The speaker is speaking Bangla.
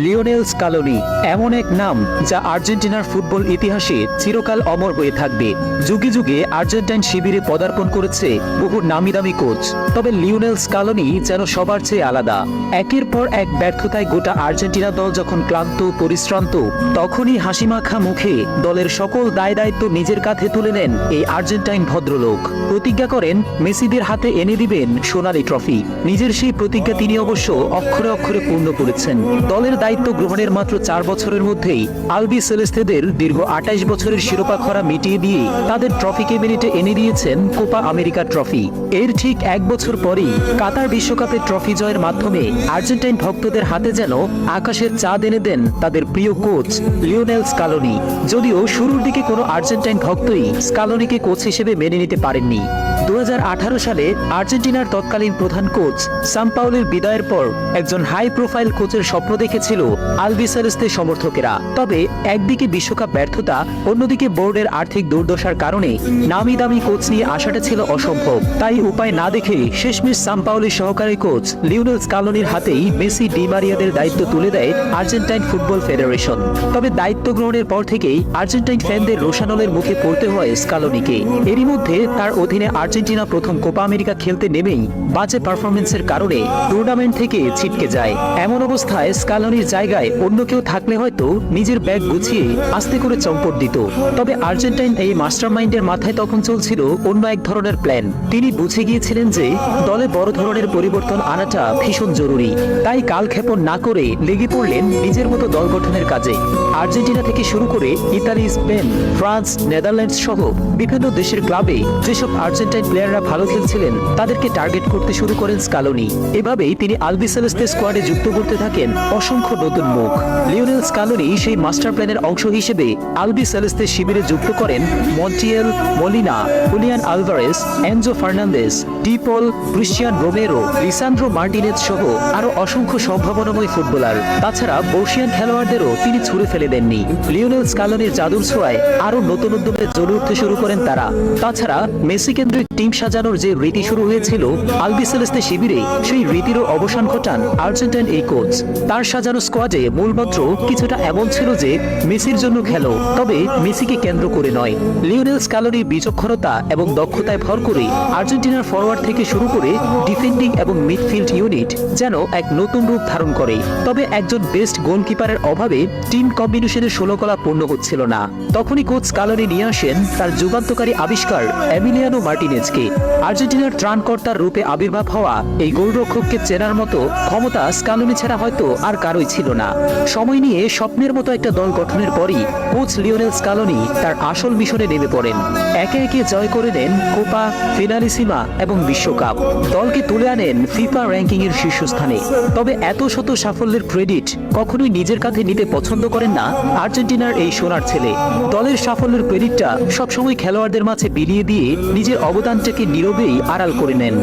লিওনেল স্কালোনি এমন এক নাম যা আর্জেন্টিনার ফুটবল ইতিহাসে চিরকাল অমর হয়ে থাকবে। যুগে যুগে আর্জেন্টাইন শিবিরে পদার্পণ করেছে বহু নামিদামি কোচ, তবে লিওনেল স্কালোনি যেন সবার চেয়ে আলাদা। একের পর এক ব্যর্থতায় গোটা আর্জেন্টিনা দল যখন ক্লান্ত পরিশ্রান্ত, তখনই হাসিমাখা মুখে দলের সকল দায় দায়িত্ব নিজের কাঁধে তুলে নেন এই আর্জেন্টাইন ভদ্রলোক। প্রতিজ্ঞা করেন মেসিদের হাতে এনে দিবেন সোনালী ট্রফি। নিজের সেই প্রতিজ্ঞা তিনি অবশ্য অক্ষরে অক্ষরে পূর্ণ করেছেন। দলের দায়িত্ব গ্রহণের মাত্র 4 বছরের মধ্যেই আলবি সেলেস্তেদের দীর্ঘ 28 বছরের শিরোপা খরা মিটিয়ে দিয়ে তাদের ট্রফি ক্যাবিনেটে এনে দিয়েছেন কোপা আমেরিকা ট্রফি। এর ঠিক 1 বছর পরেই কাতার বিশ্বকাপের ট্রফি জয়ের মাধ্যমে আর্জেন্টাইন ভক্তদের হাতে যেন আকাশের চাঁদ এনে দেন তাদের প্রিয় কোচ লিওনেল স্কালোনি। যদিও শুরুর দিকে কোনো আর্জেন্টাইন ভক্তই স্কালোনিকে কোচ হিসেবে মেনে নিতে পারেননি। 2018 সালে আর্জেন্টিনার তৎকালীন প্রধান কোচ সাম্পাওলির বিদায়ের পর একজন হাই প্রোফাইল কোচের স্বপ্ন দেখেছিল আলবি সেলেস্তে সমর্থকেরা। তবে একদিকে বিশ্বকাপ ব্যর্থতা, অন্যদিকে বোর্ডের আর্থিক দুর্দশার কারণে নামি দামি কোচ নিয়ে আসাটা ছিল অসম্ভব। তাই উপায় না দেখে শেষমেশ সাম্পাওলির সহকারী কোচ লিওনেল স্কালোনির হাতেই মেসি ডি মারিয়াদের দায়িত্ব তুলে দেয় আর্জেন্টাইন ফুটবল ফেডারেশন। তবে দায়িত্ব গ্রহণের পর থেকেই আর্জেন্টাইন ফ্যানদের রোষানলের মুখে পড়তে হয় স্কালোনিকে। এরই মধ্যে তার অধীনে আর্জেন্টিনা প্রথম কোপা আমেরিকা খেলতে নেমেই বাজে পারফরমেন্সের কারণে টুর্নামেন্ট থেকে ছিটকে যায়। এমন অবস্থায় স্কালোনির জায়গায় অন্য কেউ থাকলে হয়তো নিজের ব্যাগ গুছিয়ে আস্তে করে চম্পট দিত। তবে আর্জেন্টাইন এই মাস্টারমাইন্ডের মাথায় তখন চলছিল অন্য এক ধরনের প্ল্যান। তিনি বুঝে গিয়েছিলেন যে দলে বড় ধরনের পরিবর্তন আনাটা ভীষণ জরুরি। তাই কালক্ষেপণ না করে লেগে পড়লেন নিজের মতো দল গঠনের কাজে। আর্জেন্টিনা থেকে শুরু করে ইতালি, স্পেন, ফ্রান্স, নেদারল্যান্ডস সহ বিভিন্ন দেশের ক্লাবে যেসব আর্জেন্টাইন প্লেয়াররা ভালো খেলছিলেন তাদেরকে টার্গেট করতে শুরু করেন স্কালোনি। এভাবেই তিনি আলবি সেলেস্তে স্কোয়াডে যুক্ত করতে থাকেন অসংখ্য নতুন মুখ। লিওনেল স্কালোনি সেই মাস্টার প্ল্যানের অংশ হিসেবে আলবি সেলেস্তে শিবিরে যুক্ত করেন Montiel, Molina, Julian Alvarez, Enzo Fernandez, de Paul, Cristian Romero, Lisandro Martinez সহ আরো অসংখ্য সম্ভাবনাময় ফুটবলার। তাছাড়া বর্ষিয়ান খেলোয়াড়দেরও তিনি ছুড়ে ফেলে দেননি। লিওনেল স্কালোনির জাদুর ছোঁয়ায় আরো নতুন উদ্যমে জ্বলে উঠতে শুরু করেন তারা। তাছাড়া মেসি কেন্দ্রিক টিম সাজানোর যে রীতি শুরু হয়েছিল আলবি সেলেস্তে শিবিরে, সেই রীতিরও অবসান ঘটান আর্জেন্টাইন এই কোচ। তার সাজানো স্কোয়াডে মূলমন্ত্র কিছুটা এমন ছিল যে মেসির জন্য খেলো, তবে মেসিকে কেন্দ্র করে নয়। লিওনেল স্কালোনির বিচক্ষণতা এবং দক্ষতায় ভর করে আর্জেন্টিনার ফরওয়ার্ড থেকে শুরু করে ডিফেন্ডিং এবং মিডফিল্ড ইউনিট যেন এক নতুন রূপ ধারণ করে। তবে একজন বেস্ট গোলকিপারের অভাবে টিম কম্বিনেশনের ষোলকলা পূর্ণ হচ্ছিল না। তখনই কোচ স্কালোনি নিয়ে আসেন তার যুগান্তকারী আবিষ্কার এমিলিয়ানো মার্টিনেজকে। আর্জেন্টিনার ত্রাণকর্তার রূপে আবির্ভাব হওয়া এই গোলরক্ষককে চেনার মতো ক্ষমতা স্কালোনি ছাড়া হয়তো আর কারোই ছিল না। সময় নিয়ে স্বপ্নের মতো একটা দল গঠনের পরই কোচ লিওনেল স্কালোনি তার আসল মিশনে নেমে পড়েন। একে একে জয় করে নেন কোপা, ফিনালিসিমা এবং বিশ্বকাপ। দলকে তুলে আনেন ফিফা র্যাঙ্কিং এর শীর্ষস্থানে। তবে এত শত সাফল্যের ক্রেডিট কখনোই নিজের কাঁধে নিতে পছন্দ করেন না আর্জেন্টিনার এই সোনার ছেলে। দলের সাফল্যের ক্রেডিটটা সবসময় খেলোয়াড়দের মাঝে বিলিয়ে দিয়ে নিজের অবদানটাকে নীরবেই আড়াল করে নেন।